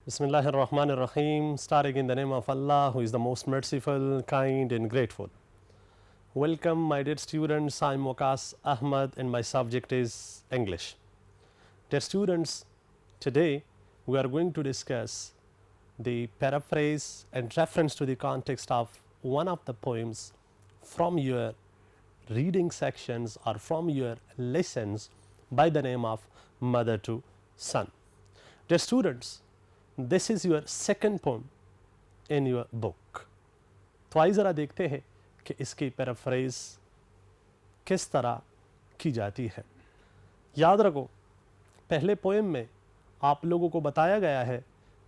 Bismillahir Rahmanir Rahim, starting in the name of Allah, who is the most merciful, kind, and grateful. Welcome, my dear students. I'm Waqas Ahmad, and my subject is English. Dear students, today we are going to discuss the paraphrase and reference to the context of one of the poems from your reading sections or from your lessons by the name of Mother to Son. Dear students, this is your second poem in your book. तो आइए ज़रा देखते हैं कि इसकी paraphrase किस तरह की जाती है. याद रखो, पहले पोएम में आप लोगों को बताया गया है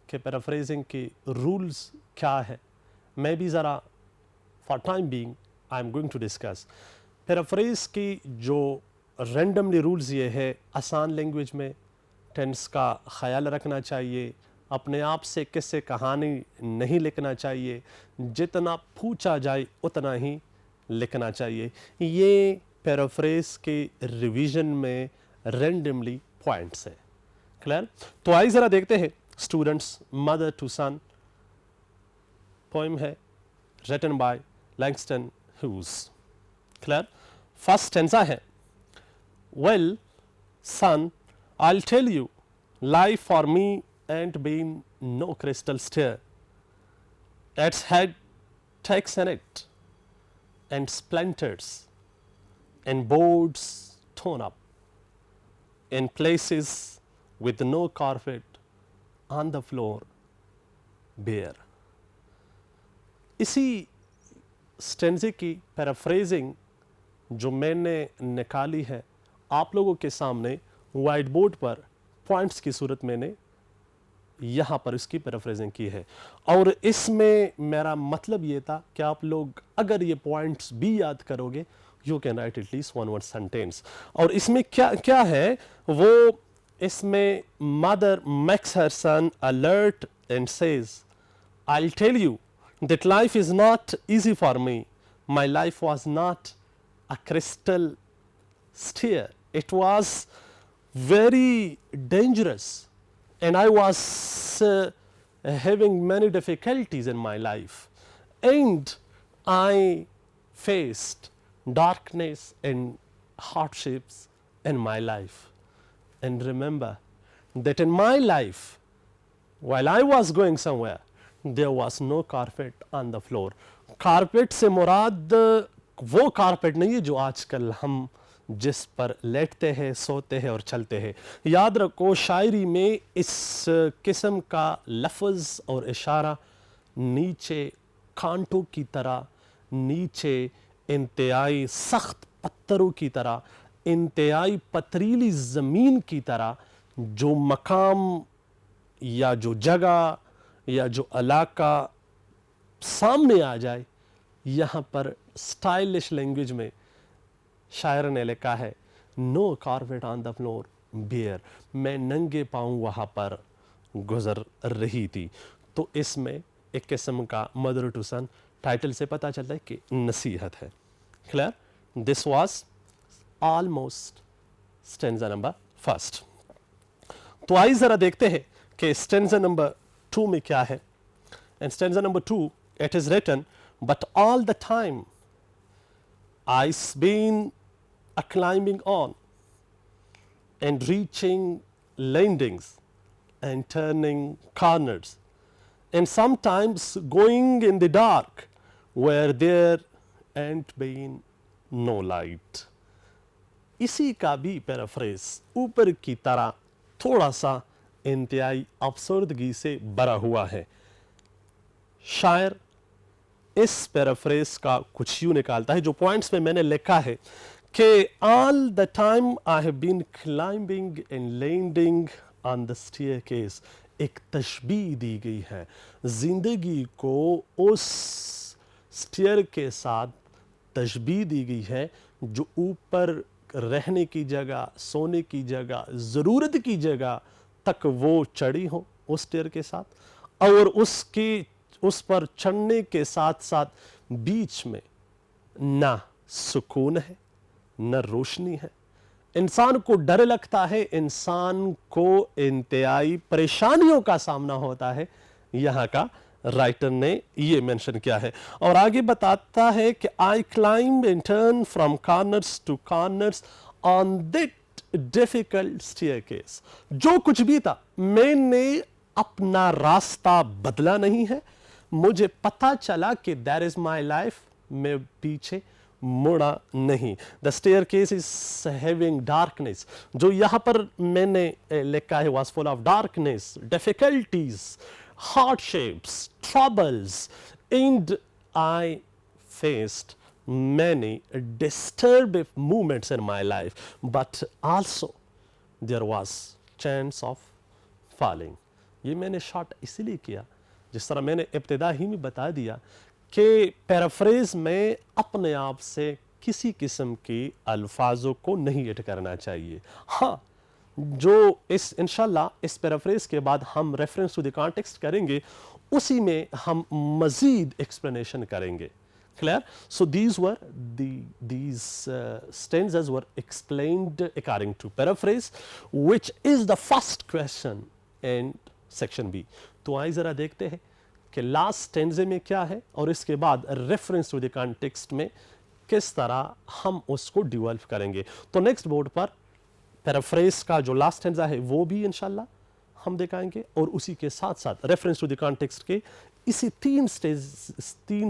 कि पैराफ्रेजिंग की रूल्स क्या है. मैं भी ज़रा for time being I am going to discuss paraphrase की जो रैंडमली रूल्स ये है. आसान लैंग्वेज में टेंस का ख्याल रखना चाहिए, अपने आप से किस्से कहानी नहीं लिखना चाहिए, जितना पूछा जाए उतना ही लिखना चाहिए. ये पैराफ्रेज के रिवीजन में रैंडमली पॉइंट्स है. क्लियर? तो आइए ज़रा देखते हैं students. Mother to son poem है, written by Langston Hughes. Clear? First stanza है, well son I'll tell you, life for me ain't been no crystal stair. Its head takes in it, and splinters, and boards torn up, in places with no carpet on the floor, bare. इसी स्टेंजे की paraphrasing जो मैंने निकाली है आप लोगों के सामने वाइट बोर्ड पर पॉइंट्स की सूरत मैंने यहाँ पर इसकी पैराफ्रेजिंग की है. और इसमें मेरा मतलब ये था कि आप लोग अगर ये पॉइंट्स भी याद करोगे you can write at least one word sentence. और इसमें क्या क्या है वो, इसमें mother makes her son alert and says, I will tell you that life is not easy for me. My life was not a crystal stair. It was very dangerous, and I was having many difficulties in my life, and I faced darkness and hardships in my life. And remember that in my life, while I was going somewhere, there was no carpet on the floor. Carpet से मुराद वो carpet नहीं है जो आजकल हम जिस पर लेटते हैं, सोते हैं और चलते हैं. याद रखो, शायरी में इस किस्म का लफ्ज़ और इशारा नीचे कांटों की तरह, नीचे इंतहाई सख्त पत्थरों की तरह, इंतहाई पथरीली ज़मीन की तरह, जो मकाम या जो जगह या जो इलाका सामने आ जाए, यहाँ पर स्टाइलिश लैंग्वेज में शायर ने लिखा है, no carpet on the floor bare. मैं नंगे पाँव वहाँ पर गुजर रही थी. तो इसमें एक किस्म का मदर टू सन टाइटल से पता चलता है कि नसीहत है. Clear? This was almost stanza number first. तो आइए ज़रा देखते हैं कि स्टेंजा नंबर 2 में क्या है. And stanza number 2, it is written, but all the time I've been a climbing on and reaching landings and turning corners and sometimes going in the dark where there ain't been no light. इसी का भी paraphrase ऊपर की तरह थोड़ा सा इंतहाई अफसरदगी से भरा हुआ है. शायर इस पैराफ्रेज का कुछ यूं निकालता है, जो पॉइंट्स में मैंने लिखा है कि all the time I have been climbing and landing on the staircase. एक तशबीह दी गई है जिंदगी को, उस स्टेयर के साथ तशबीह दी गई है जो ऊपर रहने की जगह, सोने की जगह, ज़रूरत की जगह तक वो चढ़ी हो उस स्टेयर के साथ, और उस पर चढ़ने के साथ साथ बीच में ना सुकून है, न रोशनी है, इंसान को डर लगता है, इंसान को इंतहाई परेशानियों का सामना होता है, यहाँ का राइटर ने ये मेंशन किया है। और आगे बताता है कि I climb and turn from corners to corners on that difficult staircase. जो कुछ भी था, मैंने अपना रास्ता बदला नहीं है, मुझे पता चला कि दैट इज माई लाइफ, मैं पीछे मुड़ा नहीं। The staircase is having darkness, जो यहां पर मैंने लिखा है was full of darkness, difficulties, hardships, troubles, and I faced many disturbing moments in my life, but also there was chance of falling. ये मैंने शॉर्ट इसीलिए किया, जिस तरह मैंने इब्तिदा ही में बता दिया कि पैराफ्रेज में अपने आप से किसी किस्म की अल्फाजों को नहीं एड करना चाहिए। हाँ, जो इस इंशाल्लाह इस पैराफ्रेज के बाद हम रेफरेंस टू द कॉन्टेक्स्ट करेंगे, उसी में हम मजीद एक्सप्लेनेशन करेंगे। Clear? So these stanzas were explained according to paraphrase, which is the first question in section B. तो आइए जरा देखते हैं कि लास्ट स्टेंजे में क्या है और इसके बाद रेफरेंस टू द कॉन्टेक्स्ट में किस तरह हम उसको डिवेल्प करेंगे। तो नेक्स्ट बोर्ड पर पैराफ्रेज का जो लास्ट स्टेंजा है वो भी इंशाल्लाह हम दिखाएंगे, और उसी के साथ साथ रेफरेंस टू द कॉन्टेक्स्ट के इसी तीन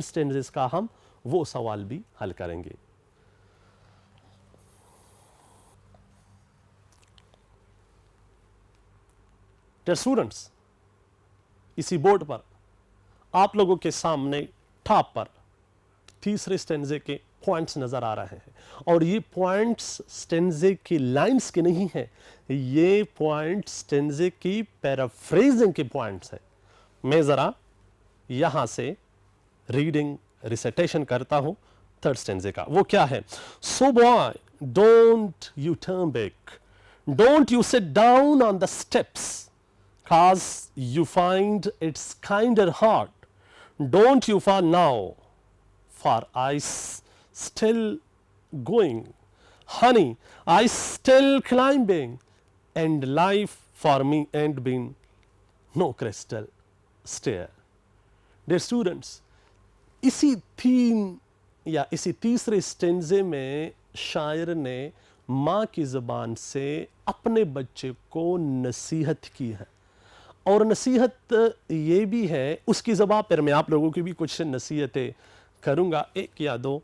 स्टेंजेस का हम वो सवाल भी हल करेंगे। डियर स्टूडेंट्स, इसी बोर्ड पर आप लोगों के सामने टॉप पर तीसरे स्टेंजे के पॉइंट्स नजर आ रहे हैं, और ये पॉइंट्स स्टेंजे की लाइंस के नहीं हैं, ये पॉइंट्स स्टेंजे की पैराफ्रेजिंग के पॉइंट्स हैं। मैं जरा यहां से रीडिंग रिसाइटेशन करता हूं थर्ड स्टेंजे का। वो क्या है? सो boy don't you turn back, don't you sit down on the steps, cause you find it's kinder hard, don't you fall now, for I still going, honey, I still climbing, and life for me ain't been no crystal stair. Dear students, इसी तीन या इसी तीसरे स्टेंजे में शायर ने माँ की ज़बान से अपने बच्चे को नसीहत की है, और नसीहत ये भी है उसकी ज़बान पर मैं आप लोगों की भी कुछ नसीहतें करूँगा, एक या दो।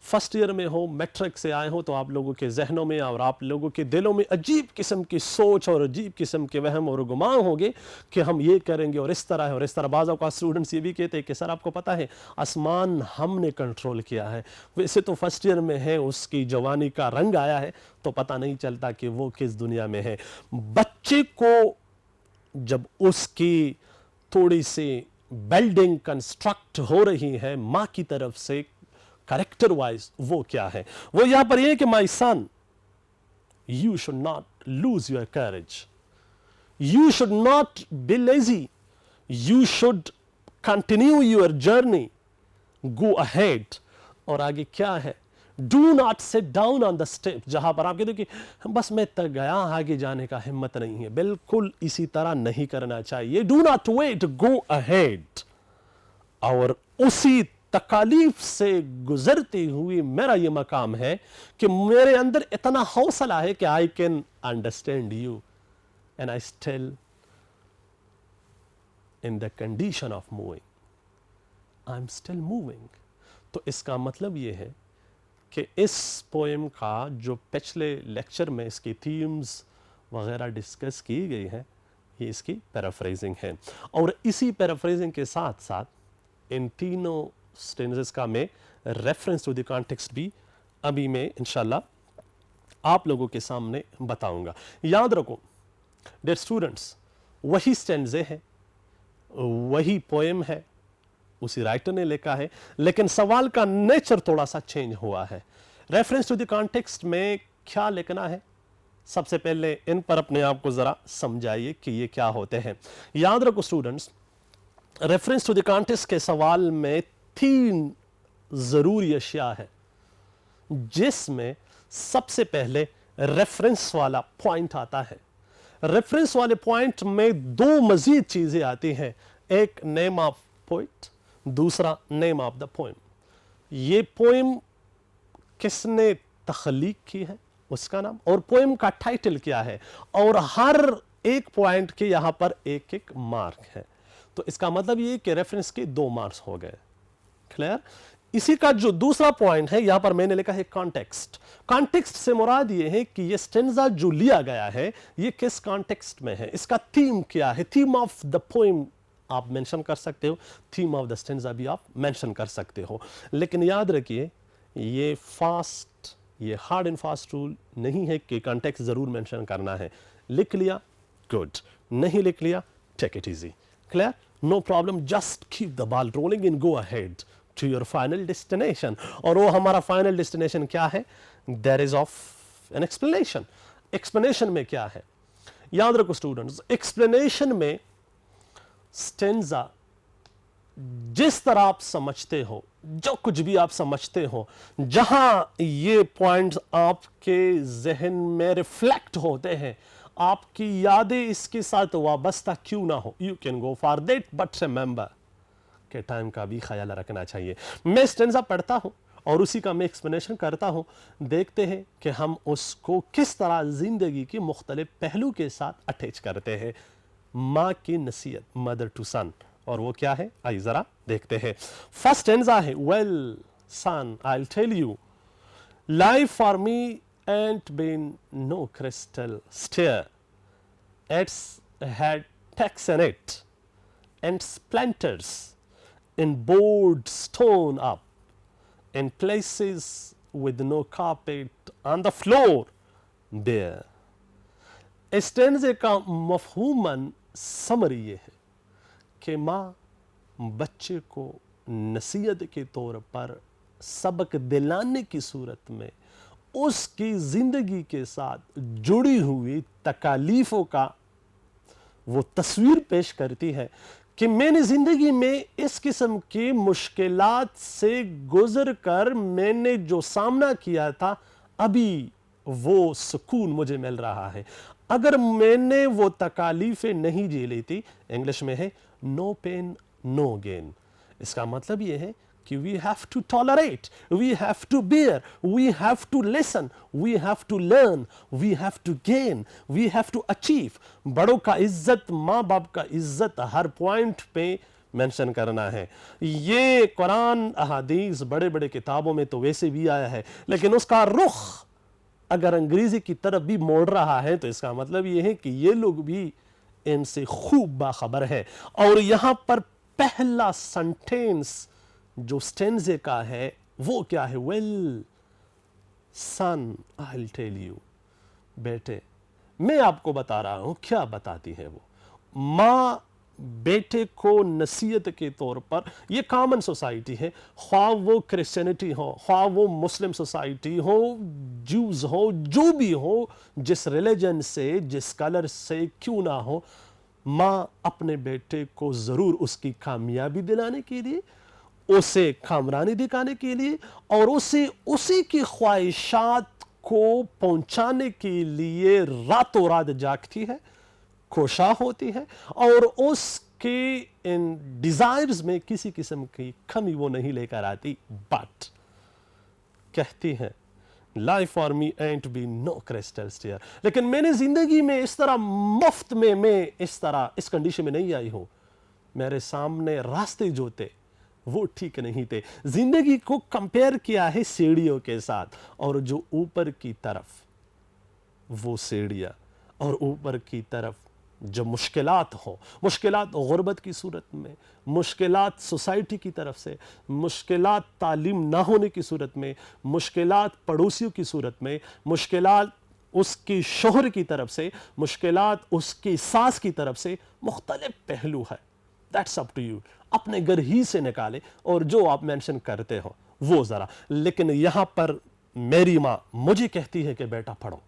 फर्स्ट ईयर में हो, मैट्रिक से आए हो, तो आप लोगों के जहनों में और आप लोगों के दिलों में अजीब किस्म की सोच और अजीब किस्म के वहम और गुमान होंगे कि हम ये करेंगे और इस तरह है और इस तरह। बाज़ औक़ात स्टूडेंट्स ये भी कहते हैं कि सर आपको पता है आसमान हमने कंट्रोल किया है। वैसे तो फर्स्ट ईयर में है, उसकी जवानी का रंग आया है तो पता नहीं चलता कि वो किस दुनिया में है। बच्चे को जब उसकी थोड़ी सी बिल्डिंग कंस्ट्रक्ट हो रही है माँ की तरफ से कैरेक्टर वाइज, वो क्या है? वो यहां पर ये कि my son you should not lose your courage, you should not be lazy, you should continue your journey, go ahead. और आगे क्या है? Do not sit down on the step, जहां पर आप कहते हो कि बस मैं तक गया, आगे जाने का हिम्मत नहीं है, बिल्कुल इसी तरह नहीं करना चाहिए। Do not wait, go ahead. और उसी तकालीफ से गुजरती हुई मेरा ये मकाम है कि मेरे अंदर इतना हौसला है कि I can understand you and I still in the condition of moving, I am still moving. तो इसका मतलब ये है कि इस पोएम का जो पिछले लेक्चर में इसकी थीम्स वगैरह डिस्कस की गई है, ये इसकी पैराफ्रेजिंग है। और इसी पैराफ्रेजिंग के साथ साथ इन तीनों स्टेंजेस का मैं रेफरेंस टू द कॉन्टेक्स्ट भी अभी मैं इंशाल्लाह आप लोगों के सामने बताऊंगा। याद रखो डियर स्टूडेंट्स, वही स्टेंजे है, वही पोएम है, उसी राइटर ने लिखा है, लेकिन सवाल का नेचर थोड़ा सा चेंज हुआ है। रेफरेंस टू द कॉन्टेक्स्ट में क्या लिखना है, सबसे पहले इन पर अपने आप को जरा समझाइए कि ये क्या होते हैं। याद रखो students, reference to the context के सवाल में तीन जरूरी अशिया है, जिसमें सबसे पहले रेफरेंस वाला पॉइंट आता है। रेफरेंस वाले पॉइंट में दो मजीद चीजें आती हैं, एक नेम ऑफ पोइट, दूसरा नेम ऑफ द पोएम। ये पोएम किसने तख्लीक की है उसका नाम, और पोएम का टाइटल क्या है, और हर एक पॉइंट के यहां पर एक एक मार्क है। तो इसका मतलब ये कि रेफरेंस के 2 मार्क्स हो गए। क्लियर? इसी का जो दूसरा पॉइंट है यहां पर मैंने लिखा है कॉन्टेक्स्ट। कॉन्टेक्स्ट से मुराद ये है कि ये स्टेंजा जो लिया गया है ये किस कॉन्टेक्स्ट में है, इसका थीम क्या है। थीम ऑफ द पोएम आप मेंशन कर सकते हो, थीम ऑफ द स्टेंजा भी आप मेंशन कर सकते हो। लेकिन याद रखिए ये फास्ट, ये हार्ड एंड फास्ट रूल नहीं है कि कॉन्टेक्स्ट जरूर मेंशन करना है। लिख लिया गुड, नहीं लिख लिया take it easy. Clear? No problem, just keep the ball rolling and go ahead to your final destination. और वो हमारा फाइनल डेस्टिनेशन क्या है? There is of an explanation. Explanation में क्या है? याद रखो स्टूडेंट्स, एक्सप्लेनेशन में स्टेंजा जिस तरह आप समझते हो, जो कुछ भी आप समझते हो, जहां ये पॉइंट्स आपके जहन में रिफ्लेक्ट होते हैं, आपकी यादें इसके साथ वाबस्ता क्यों ना हो, you can go for that, but remember के टाइम का भी ख्याल रखना चाहिए। मैं स्टेंजा पढ़ता हूं और उसी का मैं एक्सप्लेनेशन करता हूं, देखते हैं कि हम उसको किस तरह जिंदगी के मुख्तलिफ पहलू के साथ अटैच करते हैं। माँ की नसीहत, मदर टू सन, और वो क्या है आइए जरा देखते हैं। फर्स्ट स्टेंजा है, well son I will tell you life for me ain't been no crystal stair, it's had tacks in it and splinters and board stone up in places with no carpet on the floor there. स्टेंजे का मफहूमन summary ये है कि माँ बच्चे को नसीहत के तौर पर सबक दिलाने की सूरत में उसकी जिंदगी के साथ जुड़ी हुई तकालीफों का वो तस्वीर पेश करती है कि मैंने जिंदगी में इस किस्म की मुश्किलात से गुजर कर मैंने जो सामना किया था, अभी वो सुकून मुझे मिल रहा है। अगर मैंने वो तकालीफें नहीं झेली थी, इंग्लिश में है नो पेन नो गेन। इसका मतलब ये है कि we have to tolerate, we have to bear, we have to listen, we have to learn, we have to gain, we have to achieve। बड़ों का इज्जत, माँ बाप का इज्जत हर पॉइंट पे मेंशन करना है। ये कुरान अहादीस बड़े बड़े किताबों में तो वैसे भी आया है, लेकिन उसका रुख अगर अंग्रेजी की तरफ भी मोड़ रहा है तो इसका मतलब ये है कि ये लोग भी इनसे खूब बाखबर है। और यहाँ पर पहला सेंटेंस जो स्टेंजे का है वो क्या है? Well son I will tell you, बेटे मैं आपको बता रहा हूं। क्या बताती है वो? माँ बेटे को नसीहत के तौर पर, ये कॉमन सोसाइटी है, ख्वाह वो क्रिश्चियनिटी हो, ख्वाह वो मुस्लिम सोसाइटी हो, जूस हो, जो भी हो, जिस रिलीजन से जिस कलर से क्यों ना हो, माँ अपने बेटे को जरूर उसकी कामयाबी दिलाने के लिए, उसे कामरानी दिखाने के लिए और उसे उसी की ख्वाहिशात को पहुंचाने के लिए रातों रात जागती है, कोशा होती है, और उसके इन डिजायर्स में किसी किस्म की कमी वो नहीं लेकर आती। बट कहती है life for me ain't be no crystal stair, लेकिन मैंने जिंदगी में इस तरह मुफ्त में मैं इस तरह इस कंडीशन में नहीं आई हूं। मेरे सामने रास्ते जो थे वो ठीक नहीं थे। जिंदगी को कंपेयर किया है सीढ़ियों के साथ, और जो ऊपर की तरफ वो सीढ़ियां, और ऊपर की तरफ जो मुश्किलात हो, मुश्किलात गुर्बत की सूरत में, मुश्किलात सोसाइटी की तरफ से, मुश्किलात तालीम ना होने की सूरत में, मुश्किलात पड़ोसियों की सूरत में, मुश्किलात उसकी शोहर की तरफ से, मुश्किलात उसकी सास की तरफ से, मुख्तलिफ पहलू है। दैट्स अप टू यू, अपने घर ही से निकाले और जो आप मेंशन करते हो वो जरा। लेकिन यहां पर मेरी माँ मुझे कहती है कि बेटा पढ़ो,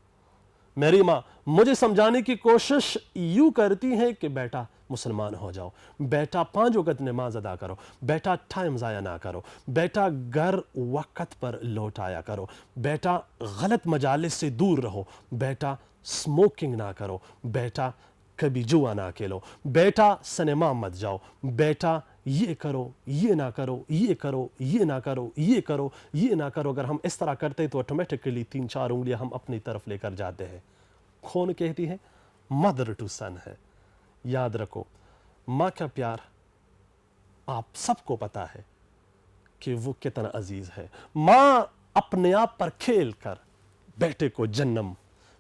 میری माँ मुझे समझाने की कोशिश यूँ करती हैं कि बेटा मुसलमान हो जाओ, बेटा 5 वक़्त नमाज अदा करो, बेटा टाइम ज़ाया ना करो, बेटा घर वक़्त पर लौट आया करो, बेटा गलत मजालिस से दूर रहो, बेटा स्मोकिंग ना करो, बेटा कभी जुआ ना खेलो, बेटा सिनेमा मत जाओ, बेटा ये करो, ये ना करो, ये करो, ये ना करो, ये करो, ये ना करो. अगर हम इस तरह करते हैं तो ऑटोमेटिकली 3-4 उंगलियां हम अपनी तरफ लेकर जाते हैं. कौन कहती है? मदर टू सन है. याद रखो, माँ का प्यार आप सबको पता है कि वो कितना अजीज है. माँ अपने आप पर खेल कर बेटे को जन्म,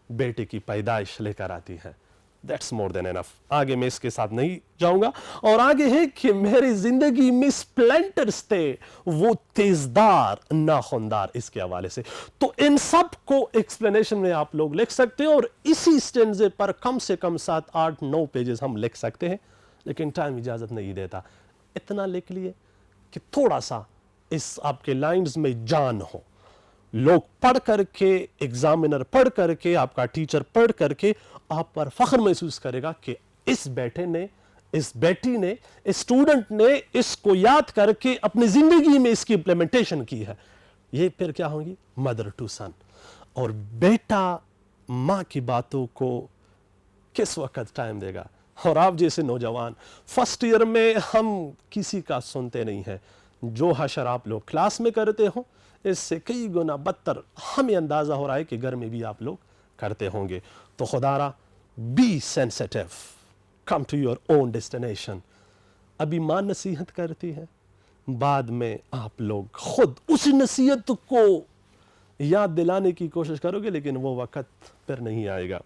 बेटे की पैदाइश लेकर आती है. That's more than enough. आगे मैं इसके साथ नहीं जाऊंगा. और आगे है कि मेरी जिंदगी में स्प्लेंटर्स थे, वो तेजदार नाखूनदार. इसके हवाले से तो इन सब को एक्सप्लेनेशन में आप लोग लिख सकते हो, और इसी स्टेंजे पर कम से कम 7-8-9 पेजेस हम लिख सकते हैं, लेकिन टाइम इजाजत नहीं देता. इतना लिख लिए कि थोड़ा सा इस आपके लाइंस में जान हो. लोग पढ़ करके, एग्जामिनर पढ़ करके, आपका टीचर पढ़ करके आप पर फख्र महसूस करेगा कि इस बेटे ने, इस बेटी ने, इस स्टूडेंट ने इसको याद करके अपनी जिंदगी में इसकी इंप्लीमेंटेशन की है. ये फिर क्या होगी? मदर टू सन. और बेटा माँ की बातों को किस वक्त टाइम देगा? और आप जैसे नौजवान फर्स्ट ईयर में हम किसी का सुनते नहीं हैं. जो हशर आप लोग क्लास में करते हो, इससे कई गुना बदतर हमें अंदाज़ा हो रहा है कि घर में भी आप लोग करते होंगे. तो खुदारा be sensitive, come to your own destination. अभी माँ नसीहत करती है, बाद में आप लोग खुद उस नसीहत को याद दिलाने की कोशिश करोगे, लेकिन वो वक़्त फिर नहीं आएगा.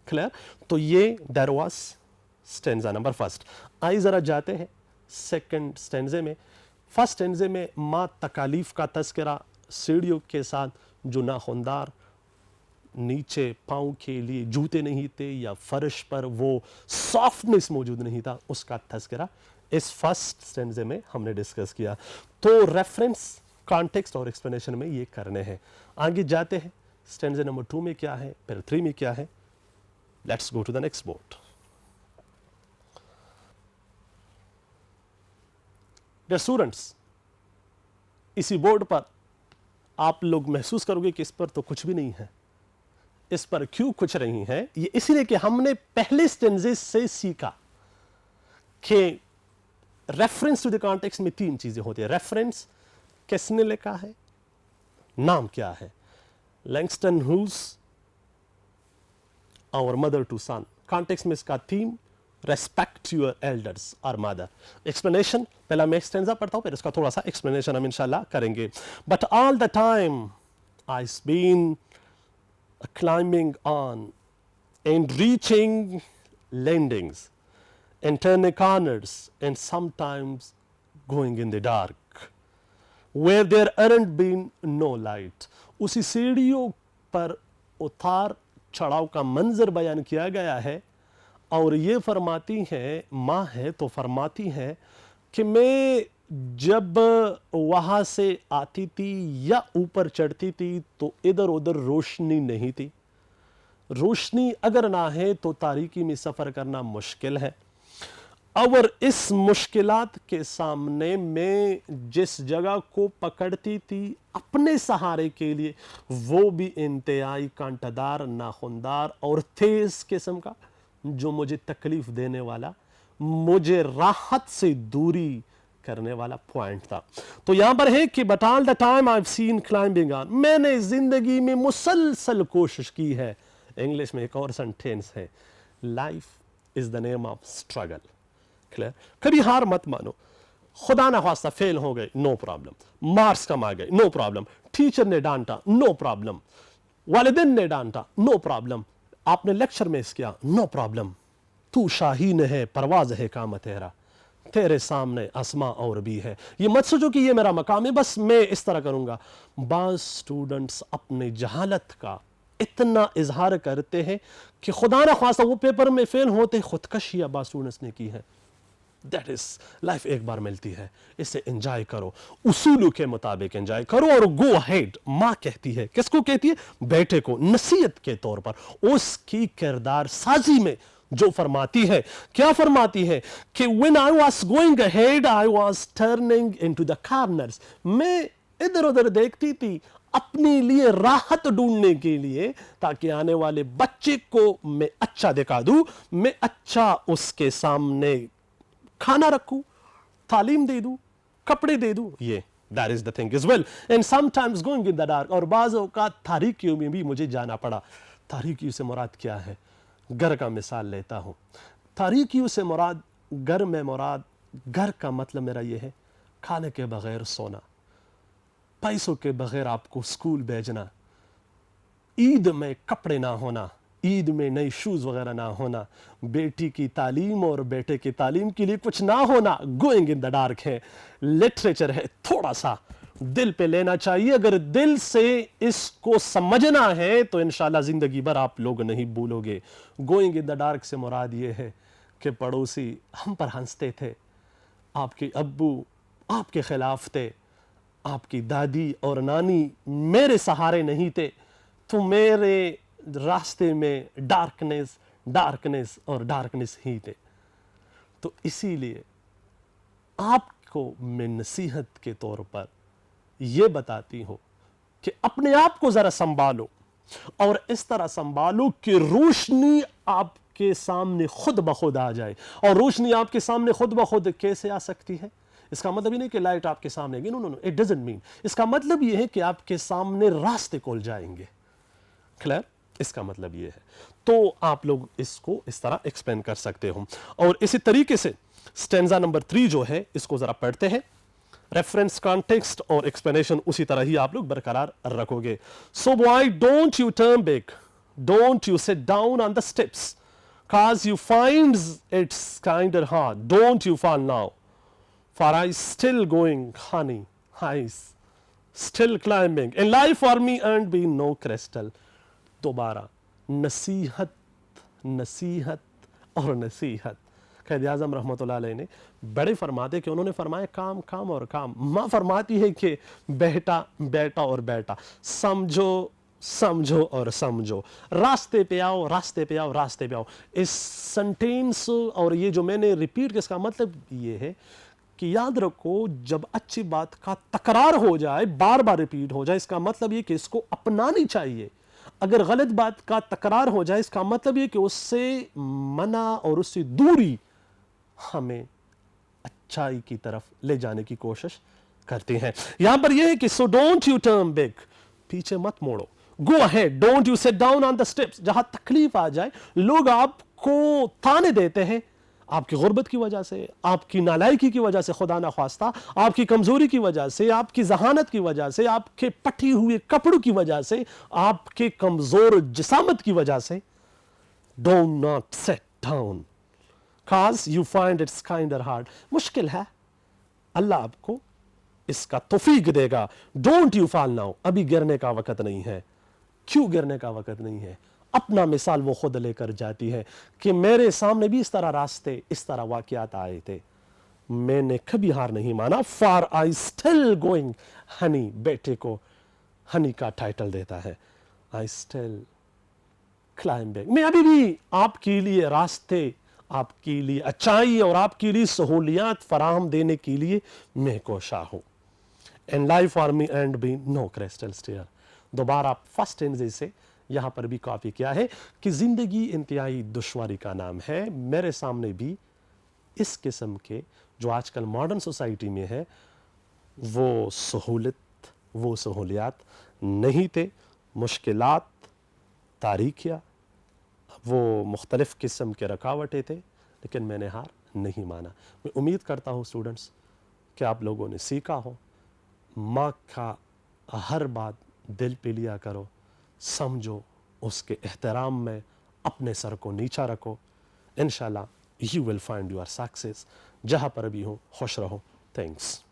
क्लियर? तो ये that was stanza number first. आइए ज़रा जाते हैं सेकंड स्टेंजे में. फर्स्ट स्टेंजे में माँ तकालीफ का तज़किरा, सीढ़ियों के साथ जो नाखूनदार, नीचे पाँव के लिए जूते नहीं थे या फर्श पर वो सॉफ्टनेस मौजूद नहीं था, उसका तज़किरा इस फर्स्ट स्टेंजे में हमने डिस्कस किया. तो रेफरेंस, कॉन्टेक्स्ट और एक्सप्लेनेशन में ये करने हैं. आगे जाते हैं. स्टेंजे नंबर 2 में क्या है, फिर 3 में क्या है. Let's go to the next board. Dear students, इसी बोर्ड पर आप लोग महसूस करोगे कि इस पर तो कुछ भी नहीं है. इस पर क्यों कुछ नहीं है? ये इसलिए कि हमने पहले स्टेंजे से सीखा कि रेफरेंस टू द कॉन्टेक्स्ट में 3 चीजें होती है. रेफरेंस, किसने लिखा है, नाम क्या है. Langston Hughes, our mother to son. Context में इसका थीम रेस्पेक्ट योर एल्डर्स और मदर. एक्सप्लेनेशन पहला मैं स्टेंजा पढ़ता हूं, फिर इसका थोड़ा सा एक्सप्लेनेशन हम इंशाल्लाह करेंगे. But all the time I been climbing on and reaching landings and turning corners and sometimes going in the dark where there aren't been no light. उसी सीढ़ियों पर उतार चढ़ाव का मंजर बयान किया गया है. और ये फरमाती हैं, माँ है तो फरमाती हैं कि मैं जब वहाँ से आती थी या ऊपर चढ़ती थी तो इधर उधर रोशनी नहीं थी. रोशनी अगर ना है तो तारीकी में सफ़र करना मुश्किल है. और इस मुश्किलात के सामने मैं जिस जगह को पकड़ती थी अपने सहारे के लिए, वो भी इंतहाई कांटादार, नाखूनदार और तेज किस्म का, जो मुझे तकलीफ देने वाला, मुझे राहत से दूरी करने वाला पॉइंट था. तो यहां पर है कि but all the time I have seen climbing on, मैंने जिंदगी में मुसलसल कोशिश की है. इंग्लिश में एक और सेंटेंस है, life is the name of struggle. Clear? कभी हार मत मानो. खुदा ना खास्ता फेल हो गए, नो प्रॉब्लम. मार्क्स कम आ गए, नो प्रॉब्लम. टीचर ने डांटा, नो प्रॉब्लम. वालिदैन ने डांटा, नो प्रॉब्लम. आपने लेक्चर मिस किया, नो प्रॉब्लम. तू शाहीन है, परवाज है काम तेरा, तेरे सामने आसमां और भी है. ये मत सोचो कि ये मेरा मकाम है, बस मैं इस तरह करूंगा. बाज़ स्टूडेंट्स अपने जहालत का इतना इजहार करते हैं कि खुदा न खास्ता वो पेपर में फेल होते, खुदकशियां बाज़ स्टूडेंट्स ने की है. दैट इज लाइफ एक बार मिलती है, इसे एंजॉय करो, उसूलों के मुताबिक एंजॉय करो और गो अहेड। माँ कहती है, किसको कहती है? बेटे को, नसीहत के तौर पर। उसकी किरदार साजी में जो फरमाती है, क्या फरमाती है कि when I was going ahead I was turning into the corners, मैं इधर उधर देखती थी अपने लिए राहत ढूंढने के लिए, ताकि आने वाले बच्चे को मैं अच्छा दिखा दूं, मैं अच्छा उसके सामने खाना रखूं, तालीम दे दूं, कपड़े दे दूं। ये that is the thing as well, and sometimes going in the dark, और बाज़ औक़ात तारीकियों में भी मुझे जाना पड़ा। तारीकियों से मुराद क्या है? घर का मिसाल लेता हूँ। तारीकियों से मुराद, घर में मुराद, घर का मतलब मेरा ये है, खाने के बगैर सोना, पैसों के बगैर आपको स्कूल भेजना, ईद में कपड़े ना होना, ईद में नई शूज़ वगैरह ना होना, बेटी की तालीम और बेटे की तालीम के लिए कुछ ना होना, गोइंग इन द डार्क है। लिटरेचर है, थोड़ा सा दिल पे लेना चाहिए। अगर दिल से इसको समझना है तो इंशाल्लाह ज़िंदगी भर आप लोग नहीं भूलोगे। गोइंग इन द डार्क से मुराद ये है कि पड़ोसी हम पर हंसते थे, आपके अब्बू आपके खिलाफ थे, आपकी दादी और नानी मेरे सहारे नहीं थे, तो मेरे रास्ते में डार्कनेस डार्कनेस और डार्कनेस ही थे। तो इसीलिए आपको मैं नसीहत के तौर पर यह बताती हूं कि अपने आप को जरा संभालो, और इस तरह संभालो कि रोशनी आपके सामने खुद ब खुद आ जाए। और रोशनी आपके सामने खुद ब खुद कैसे आ सकती है? इसका मतलब ये नहीं कि लाइट आपके सामने आएगी, no no no, it doesn't mean. इसका मतलब ये है कि आपके सामने रास्ते खुल जाएंगे। क्लियर? इसका मतलब ये है। तो आप लोग इसको इस तरह एक्सप्लेन कर सकते हो। और इसी तरीके से स्टेंजा नंबर 3 जो है, इसको जरा पढ़ते हैं। रेफरेंस, कॉन्टेक्स्ट और एक्सप्लेनेशन उसी तरह ही आप लोग बरकरार रखोगे। सो boy don't you turn back, don't you sit down on the steps, cause you finds it's kinder hard, don't you fall now, for I still going honey, I still climbing, in life for me and be no crystal। दोबारा नसीहत, नसीहत और नसीहत। क़ायद आज़म रहमतुल्लाह अलैह ने बड़े फरमाते कि उन्होंने फरमाया काम काम और काम। माँ फरमाती है कि बेटा बेटा और बेटा, समझो समझो और समझो, रास्ते पे आओ रास्ते पे आओ रास्ते पे आओ। इस सेंटेंस और ये जो मैंने रिपीट किया, इसका मतलब ये है कि याद रखो, जब अच्छी बात का तकरार हो जाए, बार बार रिपीट हो जाए, इसका मतलब ये कि इसको अपनानी चाहिए। अगर गलत बात का तकरार हो जाए, इसका मतलब ये कि उससे मना और उससे दूरी हमें अच्छाई की तरफ ले जाने की कोशिश करते हैं। यहां पर यह है कि so don't you turn back, पीछे मत मोड़ो। Go ahead, don't you sit down on the steps. जहां तकलीफ आ जाए, लोग आपको ताने देते हैं आपकी गुर्बत की वजह से, आपकी नालायकी की वजह से, खुदा ना ख्वास्ता आपकी कमजोरी की वजह से, आपकी जहानत की वजह से, आपके पटी हुए कपड़ों की वजह से, आपके कमजोर जिसामत की वजह से, don't not sit down cause you find it's kinder hard। मुश्किल है, अल्लाह आपको इसका तौफीक देगा। डोंट यू फॉल नाउ, अभी गिरने का वक्त नहीं है। क्यों गिरने का वक्त नहीं है? अपना मिसाल वो खुद लेकर जाती है कि मेरे सामने भी इस तरह रास्ते, इस तरह वाक़यात आए थे, मैंने कभी हार नहीं माना। For I still going Honey, बेटे को हनी का टाइटल देता है। आई स्टिल क्लाइंबिंग, मैं अभी भी आपके लिए रास्ते, आपके लिए अच्छाई और आपके लिए सहूलियात फराहम देने के लिए मैं कोशा हूँ। And life for me ain't be no crystal stair. दोबारा फर्स्ट एंड से यहाँ पर भी कॉपी किया है कि ज़िंदगी इंतहाई दुश्वारी का नाम है। मेरे सामने भी इस किस्म के जो आजकल मॉडर्न सोसाइटी में है, वो सहूलत, वो सहूलियात नहीं थे। मुश्किलात, तारीखियाँ, वो मुख्तलिफ़ किस्म के रकावटें थे, लेकिन मैंने हार नहीं माना। मैं उम्मीद करता हूँ स्टूडेंट्स कि आप लोगों ने सीखा हो। माँ का हर बात दिल पे लिया करो, समझो, उसके एहतराम में अपने सर को नीचा रखो। इंशाल्लाह you will find your success. जहाँ पर भी हो खुश रहो। थैंक्स।